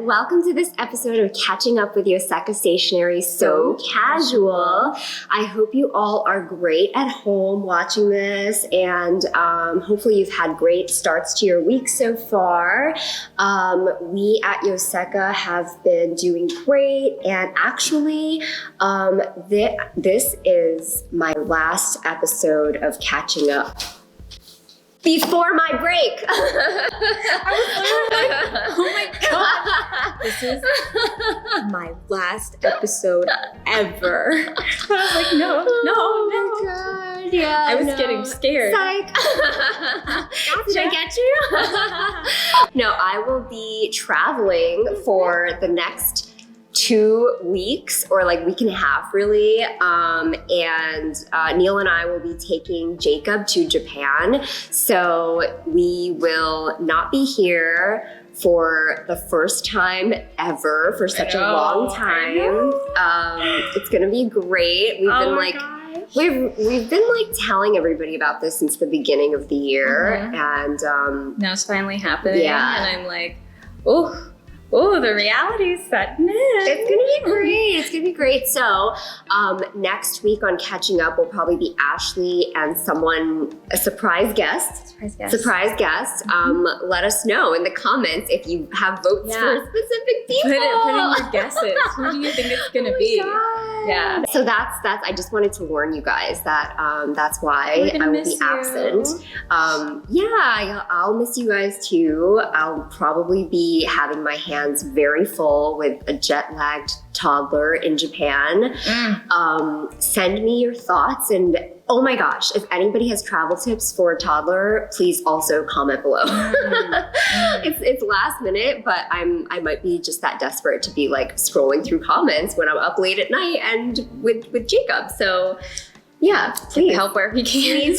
welcome to this episode of Catching Up with Yoseka Stationery So Casual. I hope you all are great at home watching this, and hopefully you've had great starts to your week so far. We at Yoseka have been doing great, and actually this is my last episode of Catching Up before my break. I was literally like, oh my God, this is my last episode ever. I was like, no. Oh my God, yeah. I was getting scared. Psych. Gotcha. Did I get you? No, I will be traveling for the next 2 weeks, or like week and a half really, and Neil and I will be taking Jacob to Japan, so we will not be here for the first time ever for such a long time. It's gonna be great. We've been telling everybody about this since the beginning of the year, and now it's finally happening, yeah. And I'm like, oh, the reality's setting in. It's gonna be great. It's gonna be great. So next week on Catching Up will probably be Ashley and a surprise guest. Let us know in the comments if you have votes for specific people. Put in your guesses. Who do you think it's gonna be? God. Yeah. So that's. I just wanted to warn you guys that that's why I will be absent. I'll miss you guys too. I'll probably be having my hands very full with a jet-lagged toddler in Japan. Send me your thoughts, and oh my gosh, if anybody has travel tips for a toddler, please also comment below. It's last minute, but I might be just that desperate to be like scrolling through comments when I'm up late at night and with Jacob. So yeah, please help wherever you can.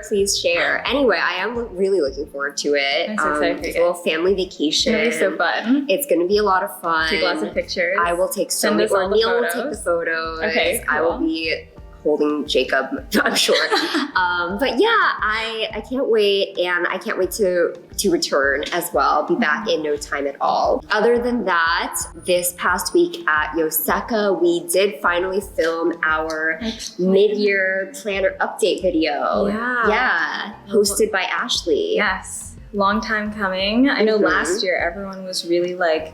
Please share. Anyway, I am really looking forward to it. I'm so excited for it's a little family vacation. It's gonna be so fun. It's gonna be a lot of fun. Take lots of pictures. I will take so many. Or Neil will take the photos. Okay, cool. I will be holding Jacob, I'm sure. But yeah, I can't wait, and I can't wait to return as well. I'll be back in no time at all. Other than that, this past week at Yoseka, we did finally film our mid-year planner update video. Yeah, hosted by Ashley. Yes, long time coming. I know last year everyone was really like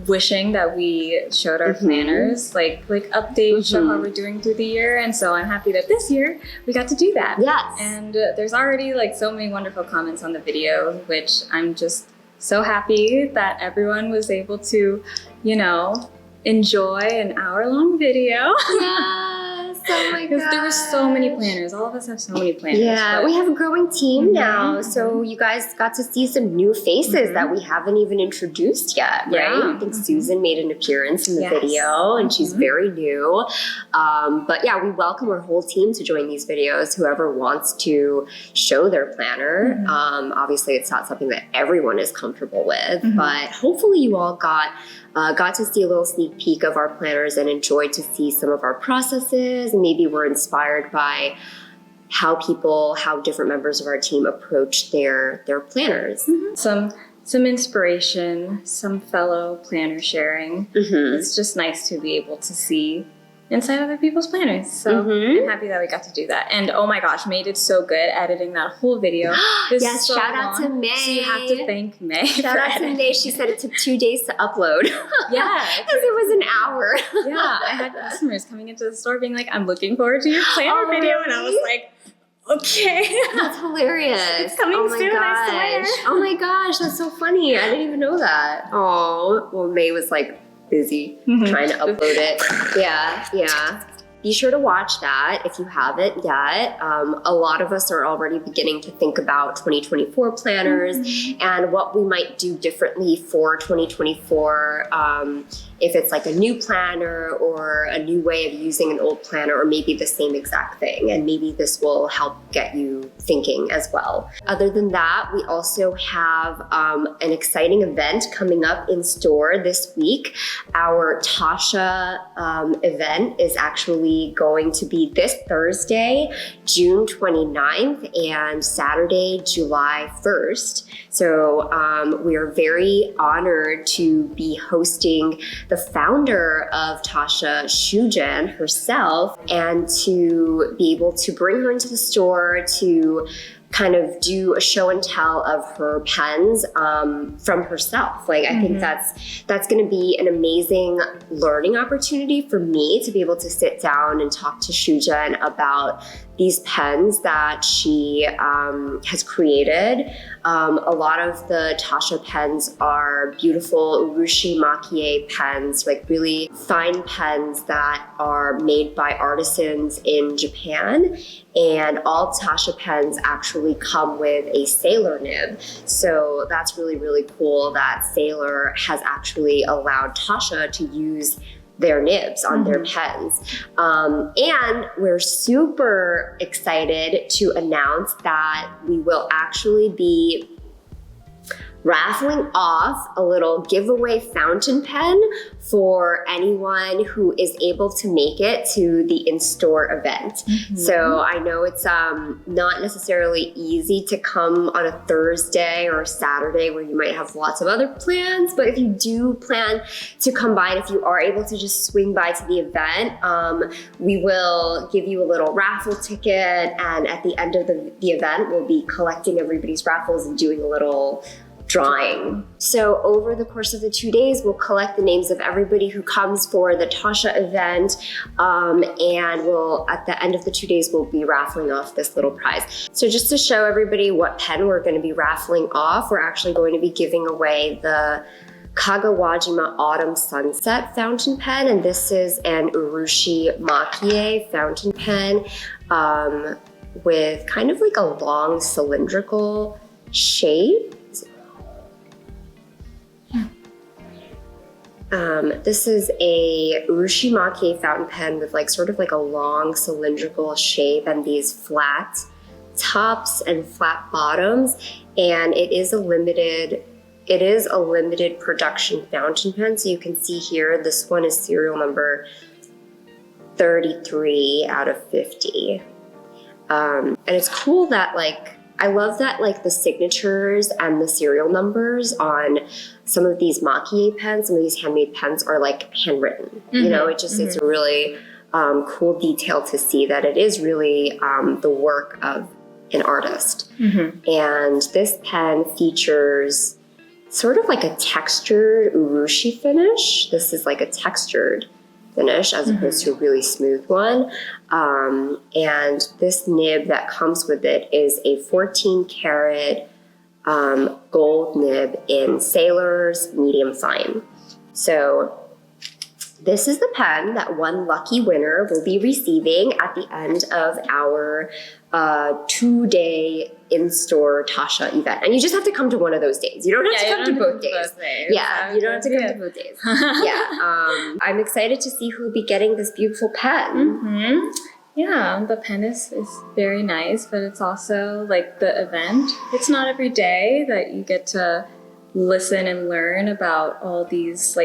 wishing that we showed our planners, like updates, show how we're doing through the year, and so I'm happy that this year we got to do that. Yes. And there's already like so many wonderful comments on the video, which I'm just so happy that everyone was able to, enjoy an hour-long video. Yes, oh my Because gosh. there were so many planners. All of us have so many planners. Yeah, we have a growing team now, so you guys got to see some new faces that we haven't even introduced yet, right? I think Susan made an appearance in the video, and she's very new. But yeah, we welcome our whole team to join these videos, whoever wants to show their planner. Obviously, it's not something that everyone is comfortable with, but hopefully you all got to see a little sneak peek of our planners and enjoyed to see some of our processes, and maybe were inspired by how different members of our team approach their planners. Some inspiration, some fellow planner sharing. It's just nice to be able to see inside other people's planners. So I'm happy that we got to do that. And oh my gosh, May did so good editing that whole video. Yes, so shout out to May. So you have to thank May. Shout out to May. She said it took 2 days to upload. Yeah. Because it was an hour. Yeah, I had customers coming into the store being like, I'm looking forward to your planner video. Really? And I was like, okay. That's hilarious. It's coming soon, I swear. Oh my gosh, that's so funny. I didn't even know that. Oh, well, May was like busy trying to upload it. Yeah. Be sure to watch that if you haven't yet. A lot of us are already beginning to think about 2024 planners and what we might do differently for 2024. If it's like a new planner or a new way of using an old planner, or maybe the same exact thing. And maybe this will help get you thinking as well. Other than that, we also have an exciting event coming up in store this week. Our TACCIA event is actually actually going to be this Thursday, June 29th, and Saturday, July 1st. So we are very honored to be hosting the founder of TACCIA, Shujen herself, and to be able to bring her into the store to kind of do a show and tell of her pens from herself. Like, I think that's going to be an amazing learning opportunity for me to be able to sit down and talk to Shujen about these pens that she has created. A lot of the TACCIA pens are beautiful urushi makie pens, like really fine pens that are made by artisans in Japan. And all TACCIA pens actually come with a sailor nib. So that's really, really cool that Sailor has actually allowed TACCIA to use their nibs on their pens. And we're super excited to announce that we will actually be raffling off a little giveaway fountain pen for anyone who is able to make it to the in-store event. So I know it's not necessarily easy to come on a Thursday or a Saturday where you might have lots of other plans, but if you do plan to come by, and if you are able to just swing by to the event, we will give you a little raffle ticket, and at the end of the event, we'll be collecting everybody's raffles and doing a little drawing. So over the course of the 2 days, we'll collect the names of everybody who comes for the TACCIA event, and at the end of the 2 days, we'll be raffling off this little prize. So just to show everybody what pen we're going to be raffling off, we're actually going to be giving away the Kagawajima Autumn Sunset fountain pen, and this is an urushi makie fountain pen with kind of like a long cylindrical shape. This is a urushi makie fountain pen with like sort of like a long cylindrical shape and these flat tops and flat bottoms, and it is a limited production fountain pen. So you can see here, this one is serial number 33 out of 50. And it's cool that I love that the signatures and the serial numbers on some of these makie pens, some of these handmade pens are handwritten. You know, it's a really cool detail to see that it is really the work of an artist. And this pen features sort of like a textured urushi finish. This is like a textured finish as opposed to a really smooth one. And this nib that comes with it is a 14 karat gold nib in Sailor's medium fine. So this is the pen that one lucky winner will be receiving at the end of our 2-day in-store TACCIA event. And you just have to come to one of those days. You don't have to come to both days. Yeah, you don't have to come to both days. I'm excited to see who will be getting this beautiful pen. Yeah, the pen is very nice, but it's also like the event. It's not every day that you get to listen and learn about all these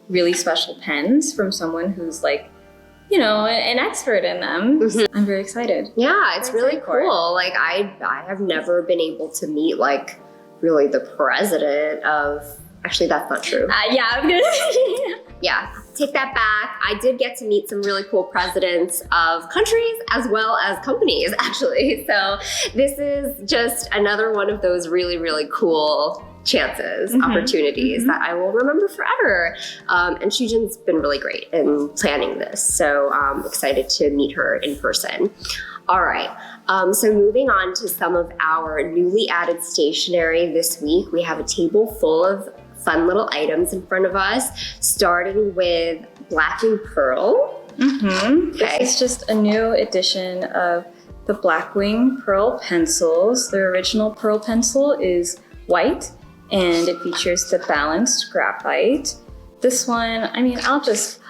really special pens from someone who's an expert in them. I'm very excited. Yeah, it's really cool. I have never been able to meet really the president of, actually that's not true. Yeah, take that back. I did get to meet some really cool presidents of countries as well as companies, actually. So this is just another one of those really, really cool chances, opportunities that I will remember forever. And Shujen's been really great in planning this. So I'm excited to meet her in person. All right, so moving on to some of our newly added stationery this week, we have a table full of fun little items in front of us, starting with Blackwing Pearl. This is just a new edition of the Blackwing Pearl pencils. The original Pearl pencil is white, and it features the balanced graphite. This one, I'll just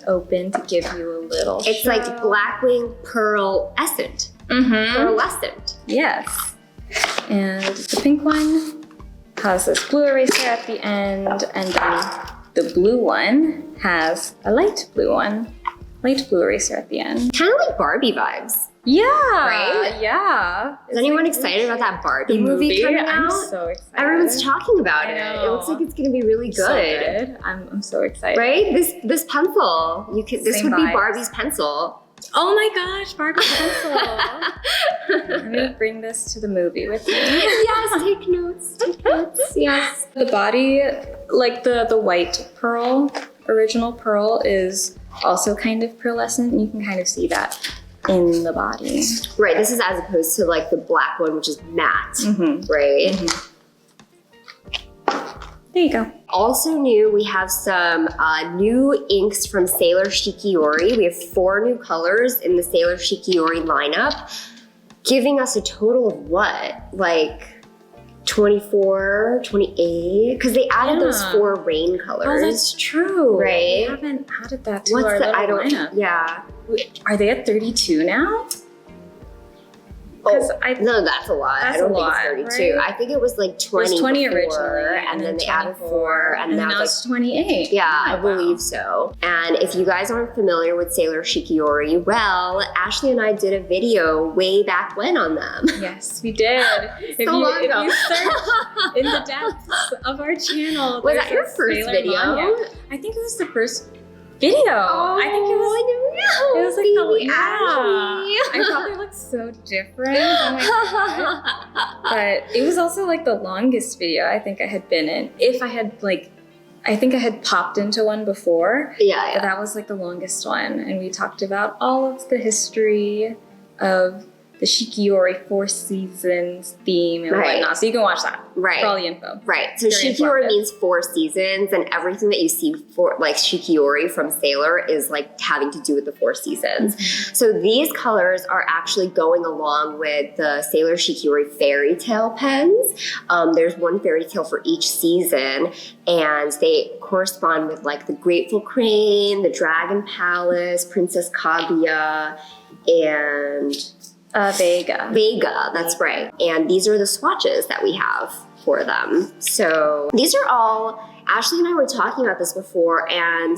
open to give you a little It's show. like Blackwing Pearlescent. Pearlescent. Yes. And the pink one has this blue eraser at the end, and then the blue one has a light blue one light blue eraser at the end. Kind of like Barbie vibes. Yeah. Right? Yeah. Is anyone excited about that Barbie movie coming out? I'm so excited. Everyone's talking about I it. know. It looks like it's going to be really good. So good. I'm so excited. Right? This pencil. This Same would be vibes. Barbie's pencil. Oh my gosh, Barbie's pencil. I'm going to bring this to the movie with me. Yes, take notes. Take notes. Yes. The body, like the white pearl, original pearl, is also kind of pearlescent, and you can kind of see that in the body. Right, this is as opposed to like the black one, which is matte, right? There you go. Also new, we have some new inks from Sailor Shikiori. We have 4 new colors in the Sailor Shikiori lineup, giving us a total of what? Like 24, 28? Because they added those 4 rain colors. Oh, that's true. Right? We haven't added that to our little lineup. Yeah. Are they at 32 now? No, that's a lot. That's I don't a think lot, it's 32. right? I think it was like 20 It was 20 before, originally, and then they added 4, and now now it's 28. Yeah, I wow. believe so. And if you guys aren't familiar with Sailor Shikiori, well, Ashley and I did a video way back when on them. Yes, we did. If long ago. you search in the depths of our channel, Was that your first Sailor video? Manga. I think it was the first video. Oh, I think it was. It was like baby the Ashley. I probably looked so different. Oh my god! But it was also like the longest video I think I had been in. If I had I think I had popped into one before. Yeah. But that was like the longest one, and we talked about all of the history of the Shikiori 4 seasons theme and whatnot. So you can watch that for all the info. Right. So Very Shikiori informative. means 4 seasons, and everything that you see for like Shikiori from Sailor is like having to do with the 4 seasons. So these colors are actually going along with the Sailor Shikiori fairy tale pens. There's one fairy tale for each season, and they correspond with like the Grateful Crane, the Dragon Palace, Princess Kaguya, and Vega, that's right. And these are the swatches that we have for them. So these are all, Ashley and I were talking about this before, and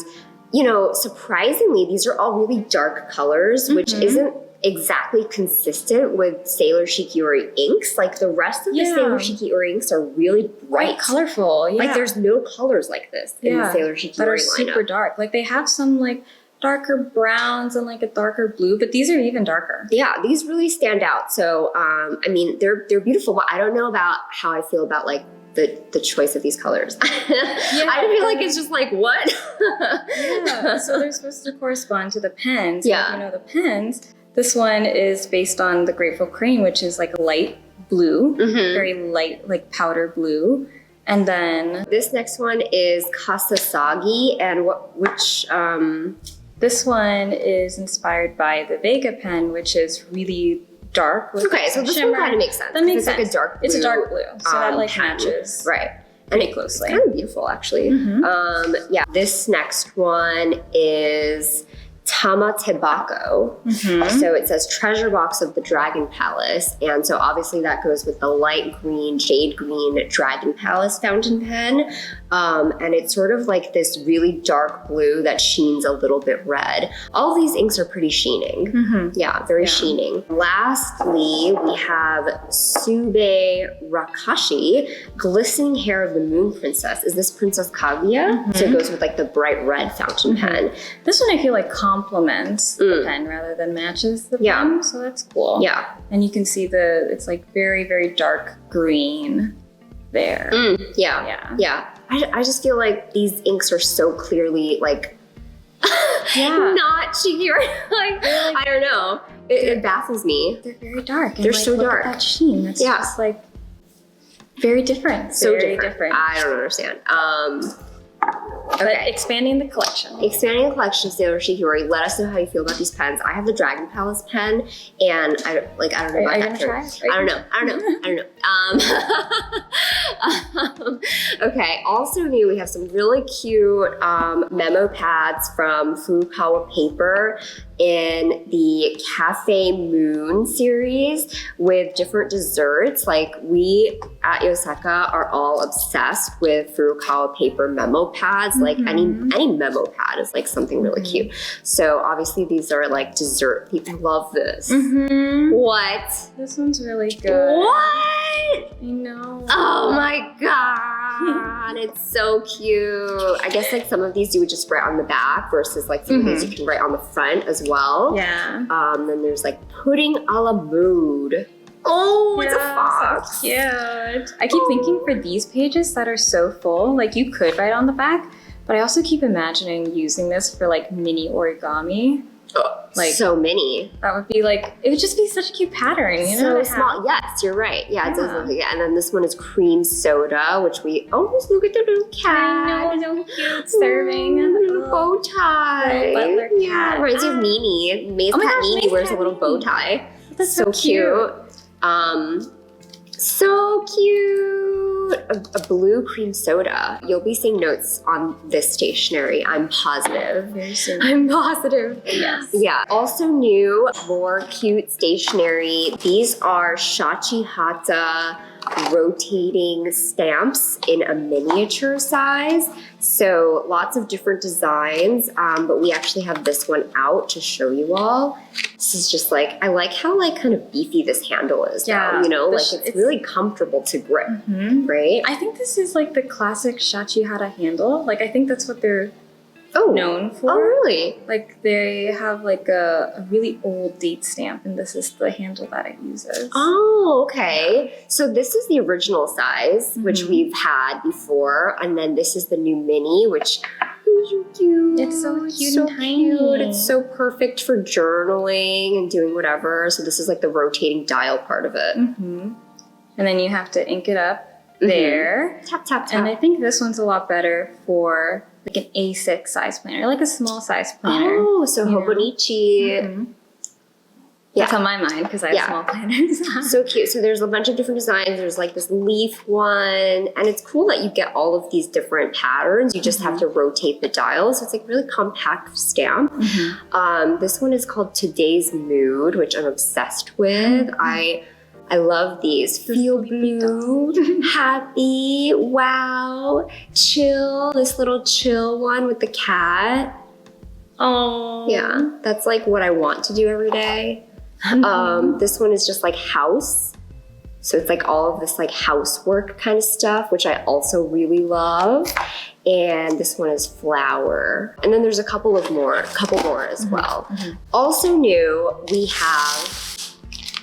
you know, surprisingly, these are all really dark colors, which isn't exactly consistent with Sailor Shikiori inks. Like the rest of the Sailor Shikiori inks are really bright. Colorful, yeah. Like there's no colors like this in the Sailor Shikiori that are lineup. super dark. Like they have some like darker browns and like a darker blue, but these are even darker. Yeah, these really stand out. So, I mean, they're beautiful, but I don't know about how I feel about like the choice of these colors. I feel like it's just like, what? So they're supposed to correspond to the pens. Yeah. You know, the pens, this one is based on the Grateful Crane, which is like light blue, very light, like powder blue. And then this next one is Kasasagi, and this one is inspired by the Vega pen, which is really dark. With okay, so this shimmer. one kind of makes sense. That makes sense. sense. Like a dark blue. It's a dark blue, so that like pen. matches right pretty closely. It's kind of beautiful, actually. Yeah, this next one is Tama Tebako. So it says treasure box of the Dragon Palace. And so obviously that goes with the light green, jade green Dragon Palace fountain pen. And it's sort of like this really dark blue that sheens a little bit red. All these inks are pretty sheening. Yeah, very sheening. Lastly, we have Sube Rakashi, glistening hair of the moon princess. Is this Princess Kaguya? So it goes with like the bright red fountain pen. This one I feel like complements the pen rather than matches the pen, so that's cool. Yeah. And you can see it's like very, very dark green there. Yeah. I just feel like these inks are so clearly like not Shikiori. I don't know. It baffles me. They're very dark. They're so look dark. At that sheen. That's just like very different. So very different. I don't understand. But expanding the collection. Expanding the collection of Sailor Shikiori. Let us know how you feel about these pens. I have the Dragon Palace pen, and I don't know about Are you that. gonna try it? I don't know. Okay. Also new, we have some really cute memo pads from Furukawa paper. in the Cafe Moon series with different desserts. Like we at Yosaka are all obsessed with Furukawa paper memo pads. Like any memo pad is like something really cute. So obviously these are like dessert. People love this. What? This one's really good. What? I know. Oh my god, it's so cute. I guess like some of these you would just write on the back versus like some of these you can write on the front as well. Yeah. Then there's like pudding a la mood. Oh, it's a fox. So cute. I keep thinking for these pages that are so full, like you could write on the back, but I also keep imagining using this for like mini origami. Like so many. That would be like, it would just be such a cute pattern, you know? So small. Yes, you're right. Yeah, it does look like it. And then this one is cream soda, which we almost look at the little cat. I know, so cute. Serving. A little bow tie. Butler cat. Yeah, reminds me of Nini. May's cat Nini wears a little bow tie. That's so cute. So cute. A blue cream soda. You'll be seeing notes on this stationery, I'm positive. Very soon. I'm positive. Yes. Yeah. Also new, more cute stationery. These are Shachihata rotating stamps in a miniature size. So lots of different designs, but we actually have this one out to show you all. This is just like, I like how like kind of beefy this handle is now, you know, like it's really comfortable to grip, right? I think this is like the classic Shachihata handle. Like I think that's what they're known for. Oh, really? Like they have like a really old date stamp, and this is the handle that it uses. Oh, okay. So this is the original size, which we've had before, and then this is the new mini, which is so cute. It's so cute so and tiny. Cute. It's so perfect for journaling and doing whatever. So this is like the rotating dial part of it. And then you have to ink it up there. Tap, tap, tap. And I think this one's a lot better for like an A6 size planner, like a small size planner. Oh, so Hobonichi. That's on my mind because I have small planners. So cute. So there's a bunch of different designs. There's like this leaf one, and it's cool that you get all of these different patterns. You just have to rotate the dial. So it's like really compact stamp. This one is called Today's Mood, which I'm obsessed with. I love these. Feel blue, happy, wow, chill. This little chill one with the cat. Oh. Yeah, that's like what I want to do every day. This one is just like house. So it's like all of this like housework kind of stuff, which I also really love. And this one is flower. And then there's a couple more as well. Also new, we have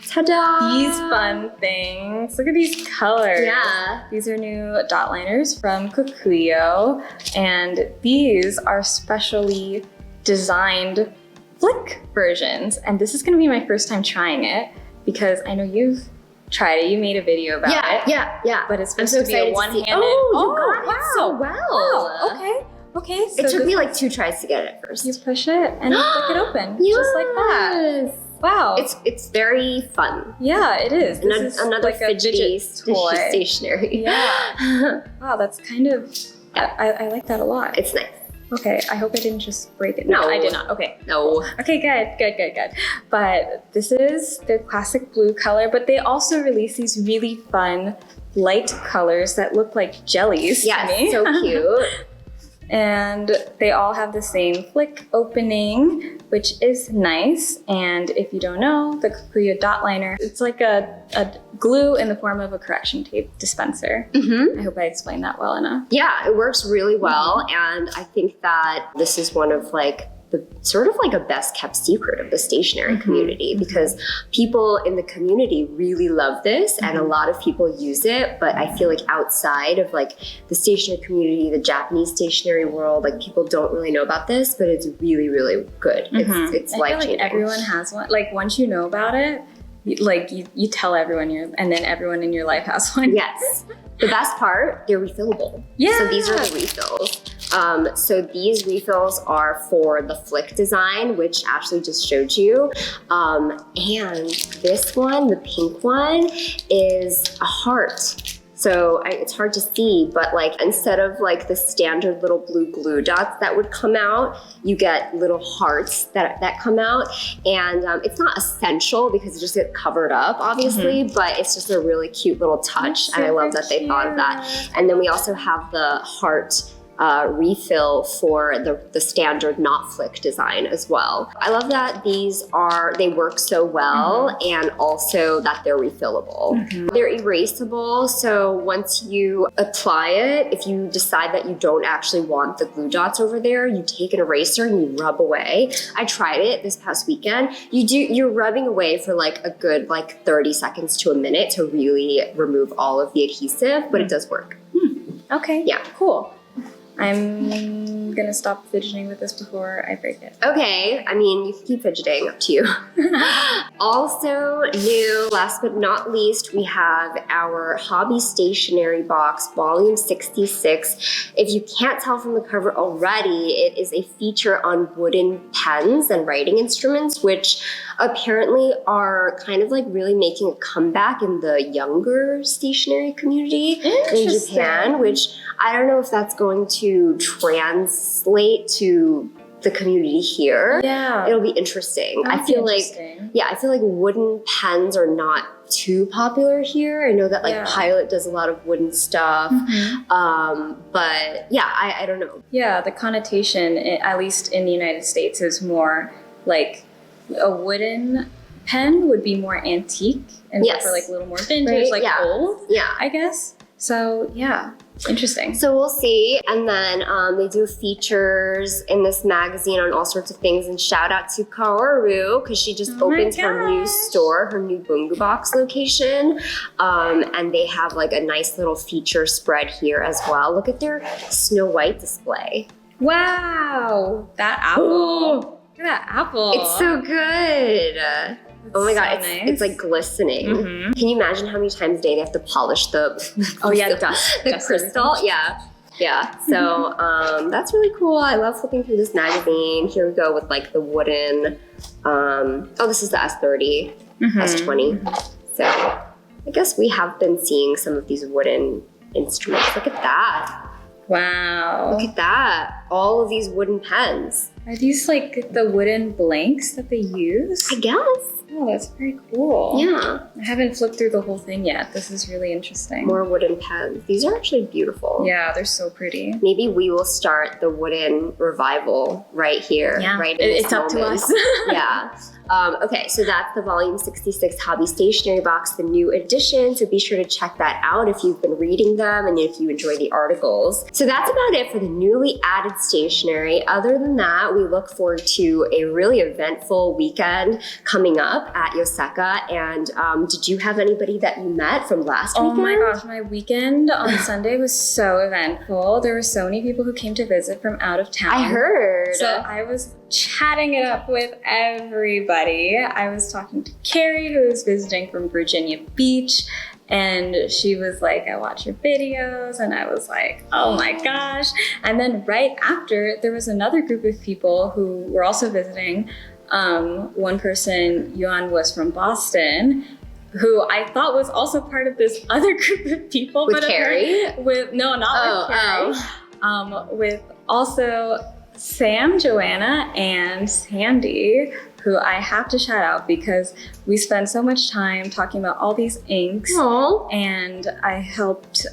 ta-da! These fun things. Look at these colors. Yeah. These are new Dotliners from Kokuyo. And these are specially designed flick versions. And this is going to be my first time trying it because I know you've tried it. You made a video about it. Yeah. But it's supposed to be a one-handed. Oh, you got it so well. Wow. Okay. So it took me like 2 tries to get it at first. You push it and you flick it open. Just like that. Wow. It's very fun. Yeah, it is. This is another like fidgety toy. stationery. Yeah. Wow, that's kind of, I like that a lot. It's nice. Okay, I hope I didn't just break it. No, I did not. Okay. No. Okay, good. But this is their classic blue color, but they also release these really fun light colors that look like jellies to me. So cute. And they all have the same flick opening, which is nice. And if you don't know, the Kokuyo Dotliner, it's like a glue in the form of a correction tape dispenser. I hope I explained that well enough. Yeah, it works really well. And I think that this is one of like the sort of like a best kept secret of the stationery community because people in the community really love this and a lot of people use it, but I feel like outside of like the stationery community, the Japanese stationery world, like people don't really know about this, but it's really, really good. It's life-changing. Like everyone has one. Like once you know about it, you tell everyone and then everyone in your life has one. Yes. The best part, they're refillable. Yeah. So these are the refills. So these refills are for the flick design, which Ashley just showed you. And this one, the pink one, is a heart. So it's hard to see, but like instead of like the standard little blue glue dots that would come out, you get little hearts that come out. And it's not essential because it just gets covered up, obviously, but it's just a really cute little touch. And I love that they thought of that. And then we also have the heart refill for the standard knot flick design as well. I love that they work so well and also that they're refillable. They're erasable, so once you apply it, if you decide that you don't actually want the glue dots over there, you take an eraser and you rub away. I tried it this past weekend. You're rubbing away for like a good like 30 seconds to a minute to really remove all of the adhesive, but it does work. Okay. Yeah. Cool. I'm gonna stop fidgeting with this before I break it. Okay, I mean, you can keep fidgeting, up to you. Also new, last but not least, we have our Hobby Stationery box, volume 66. If you can't tell from the cover already, it is a feature on wooden pens and writing instruments, which apparently are kind of like really making a comeback in the younger stationery community in Japan, which I don't know if that's going to translate to the community here. Yeah. It'll be interesting. I feel like wooden pens are not too popular here. I know that like Pilot does a lot of wooden stuff. But yeah, I don't know. Yeah, the connotation, at least in the United States, is more like a wooden pen would be more antique and for like a little more vintage, old, I guess. So yeah, interesting. So we'll see. And then they do features in this magazine on all sorts of things. And shout out to Kaoru because she just opened her new store, her new Bungu Box location. And they have like a nice little feature spread here as well. Look at their Snow White display. Wow, that apple. Look at that apple. It's so good. Oh my god, it's like glistening. Can you imagine how many times a day they have to polish the the crystal? Yeah. So that's really cool. I love flipping through this magazine. Here we go with like the wooden. This is the S30, S20. So I guess we have been seeing some of these wooden instruments. Look at that. Wow. Look at that. All of these wooden pens. Are these like the wooden blanks that they use? I guess. Oh, that's very cool. Yeah. I haven't flipped through the whole thing yet. This is really interesting. More wooden pens. These are actually beautiful. Yeah, they're so pretty. Maybe we will start the wooden revival right here. Yeah. Right in it's up to us. Yeah. Okay, so that's the volume 66 Hobby Stationery box, the new edition. So be sure to check that out if you've been reading them and if you enjoy the articles. So that's about it for the newly added stationery. Other than that, we look forward to a really eventful weekend coming up at Yoseka. And did you have anybody that you met from last weekend? Oh my gosh, my weekend on Sunday was so eventful. There were so many people who came to visit from out of town. I heard. So I was chatting it up with everybody. I was talking to Carrie, who was visiting from Virginia Beach, and she was like, I watch your videos, and I was like, oh my gosh. And then right after, there was another group of people who were also visiting. One person, Yuan, was from Boston, who I thought was also part of this other group of people. With Carrie? With Carrie. With also Sam, Joanna, and Sandy, who I have to shout out because we spent so much time talking about all these inks. Aww. And I helped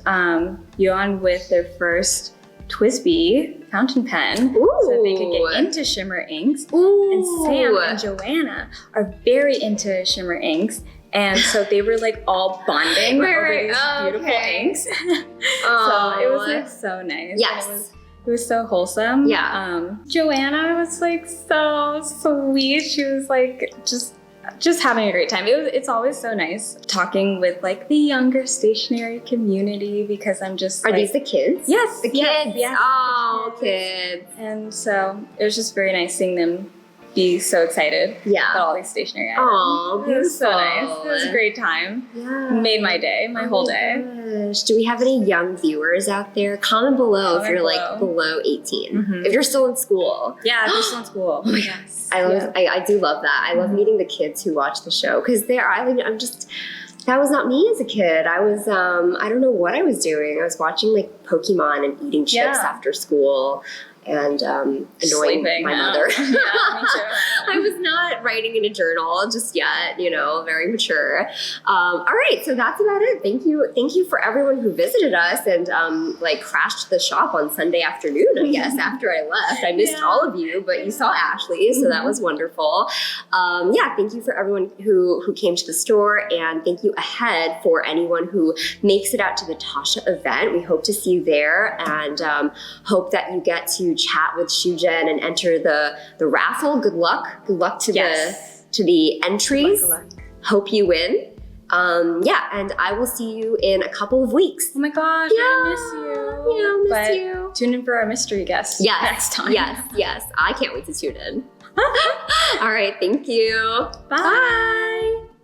Yuan with their first TWSBI fountain pen. Ooh. So that they could get into shimmer inks. Ooh. And Sam and Joanna are very into shimmer inks. And so they were like all bonding over these beautiful inks. So it was like so nice. Yes. It was so wholesome. Yeah. Joanna was like so sweet. She was like just having a great time. It's always so nice talking with like the younger stationery community because I'm just Are these the kids? Yes. The kids. Yes, Oh, kids. And so it was just very nice seeing them be so excited about all these stationery items. Oh, it was so nice. It was a great time. Yeah. Made my day, my whole day. Gosh. Do we have any young viewers out there? Comment below if you're like below 18. If you're still in school. Yeah, if you're still in school. Oh my gosh. I do love that. I love meeting the kids who watch the show because I'm just That was not me as a kid. I was, I don't know what I was doing. I was watching like Pokemon and eating chips after school and annoying my mother. Yeah, me too. I was not writing in a journal just yet, you know, very mature. All right, so that's about it. Thank you for everyone who visited us and like crashed the shop on Sunday afternoon, I guess, after I left. I missed all of you, but you saw Ashley, so that was wonderful. Thank you for everyone who came to the store, and thank you ahead for anyone who makes it out to the TACCIA event. We hope to see you there, and hope that you get to chat with Shujen and enter the raffle. Good luck to the entries. Good luck. Hope you win. And I will see you in a couple of weeks. Oh my gosh, I miss you. Yeah, I'll miss you. Tune in for our mystery guest next time. Yes. I can't wait to tune in. All right, thank you. Bye.